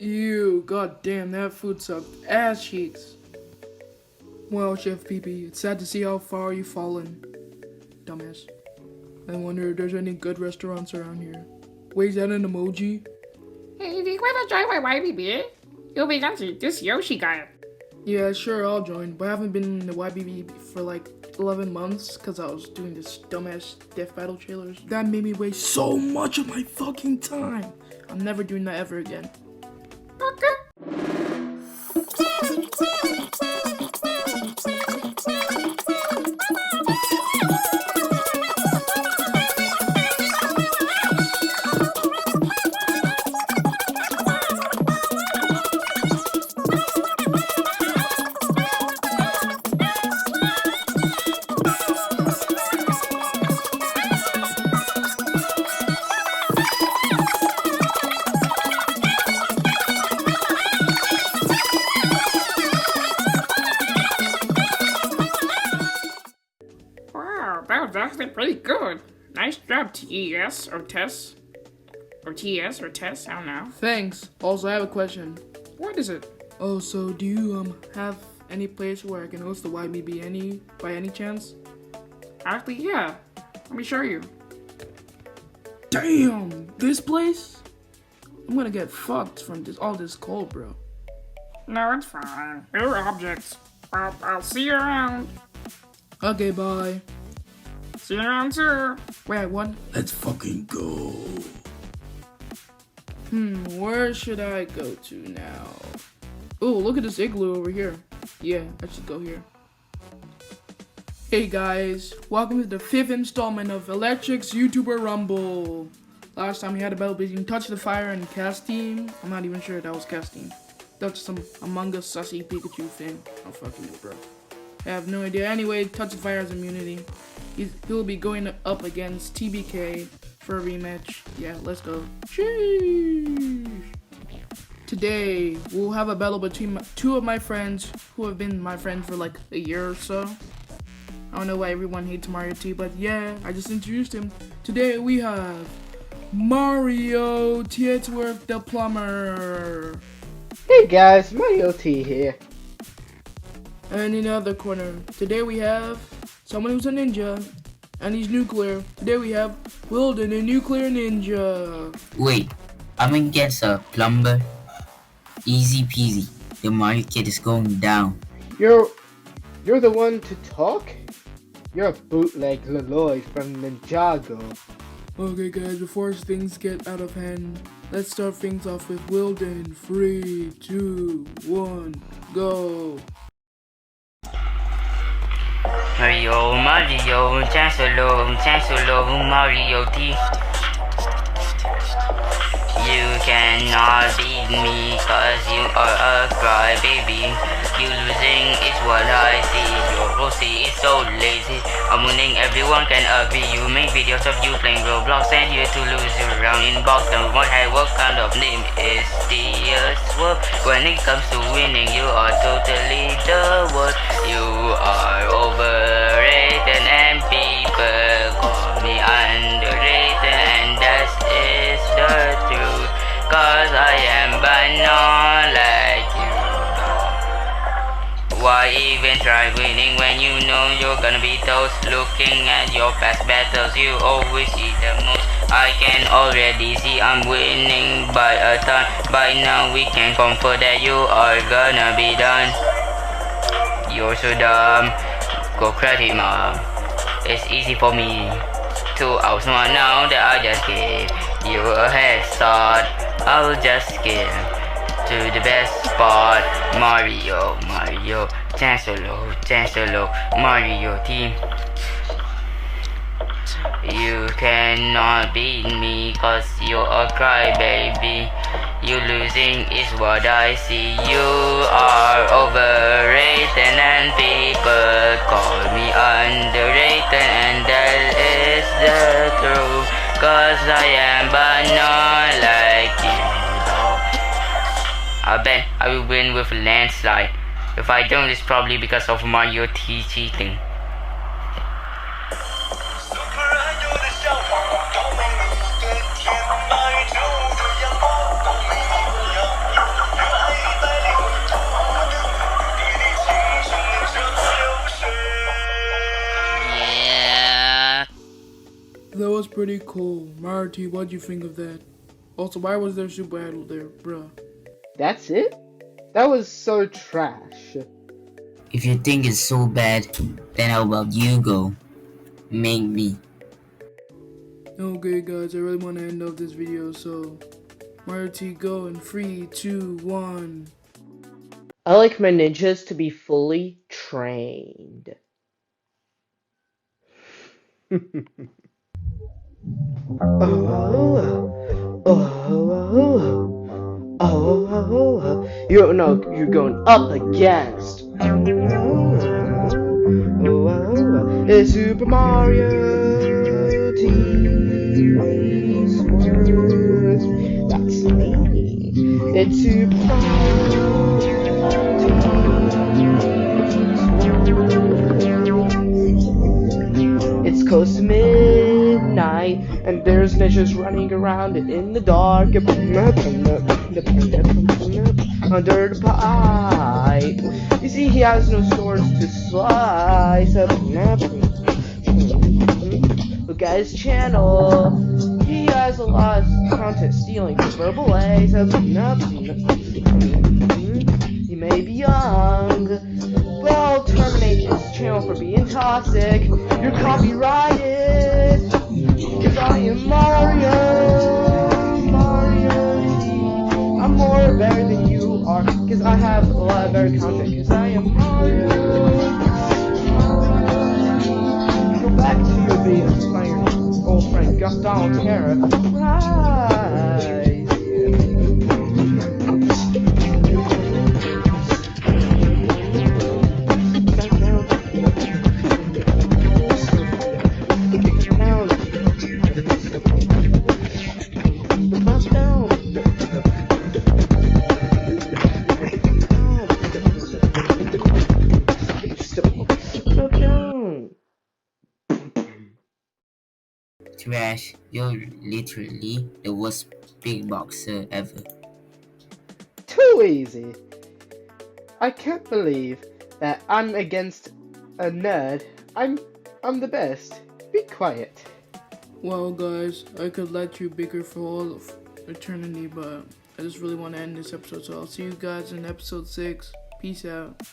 Ew, goddamn, that food sucked ass cheeks. Well, Chef PP, it's sad to see how far you've fallen. Dumbass. I wonder if there's any good restaurants around here. Wait, is that an emoji? Hey, do you want to join my YBB? You'll be dancing this Yoshi guy. Yeah, sure, I'll join, but I haven't been in the YBB for like 11 months because I was doing this dumbass death battle trailers. That made me waste so much of my fucking time. I'm never doing that ever again. Okay. Wow, that was actually pretty good. Nice job, TES or Tess. Or TS or Tess, I don't know. Thanks. Also, I have a question. What is it? Oh, so do you have any place where I can host the YBB by any chance? Actually, yeah. Let me show you. Damn, this place? I'm gonna get fucked from all this cold, bro. No, it's fine. They're objects. I'll see you around. Okay, bye. See you around too. Wait, what? Let's fucking go. Where should I go to now? Oh, look at this igloo over here. Yeah, I should go here. Hey guys, welcome to the 5th installment of Electric's YouTuber Rumble. Last time we had a battle between Touch the Fire and Cast Team. I'm not even sure that was Cast Team. That's some Among Us sussy Pikachu thing. I'll fucking know, bro. I have no idea. Anyway, Touch the Fire has immunity. He'll be going up against TBK for a rematch. Yeah, let's go. Sheesh. Today, we'll have a battle between two of my friends who have been my friends for like a year or so. I don't know why everyone hates Mario T, but yeah, I just introduced him. Today we have Mario Tietsworth The Plumber. Hey guys, Mario T here. And in the other corner, today we have someone who's a ninja, and he's nuclear. Today we have Wildan, a nuclear ninja. Wait, I'm against a plumber? Easy peasy. The Mario Kid is going down. You're the one to talk? You're a bootleg Leloy from Ninjago. Okay guys, before things get out of hand, let's start things off with Wildan. 3, 2, 1, go. Mario, Chancellor, Mario T. You cannot beat me cause you are a crybaby. You losing is what I see. Your Rosie is so lazy. I'm winning, everyone can agree. You make videos of you playing Roblox and you to lose your round in box. And what kind of name is Tietsworth? When it comes to winning, you are totally the worst. You are overrated and people call me underrated, and that is the truth. Cause I am banana like you. Why even try winning when you know you're gonna be toast? Looking at your past battles, you always see the most. I can already see I'm winning by a ton. By now we can confirm that you are gonna be done. You're so dumb, go credit mom. It's easy for me to outsmart now that I just gave you a head start. I'll just skip to the best spot. Mario, Chancellor, Mario team. You cannot beat me cause you're a crybaby. You losing is what I see. You are overrated and people call me underrated, and that is the truth. Cause I am banana like you. I bet I will win with a landslide. If I don't, it's probably because of Mario T cheating. pretty cool. Marty, what'd you think of that? Also, why was there super idle there, bruh? That's it? That was so trash. If you think it's so bad, then how about you go? Make me. Okay guys, I really want to end off this video, so Marty, go in 3, 2, 1. I like my ninjas to be fully trained. You're going up against. It's Super Mario Tietsworth. That's me. It's Super Mario Tietsworth. It's close to midnight, and there's ninjas running around in the dark. Under the pipe. You see, he has no swords to slice up. Look at his channel. He has a lot of content stealing from verbal ways. He may be young, but I'll terminate his channel for being toxic. You're copyrighted, cause I am Mario. I'm more better than you are, cause I have a lot of better content, cause I am Mario. Go back to your base, my old friend Gustavo Terra. Rise. Trash, you're literally the worst beatboxer ever. Too easy. I can't believe that I'm against a nerd. I'm the best. Be quiet. Well guys, I could let you bicker for all of eternity, but I just really want to end this episode, so I'll see you guys in episode 6. Peace out.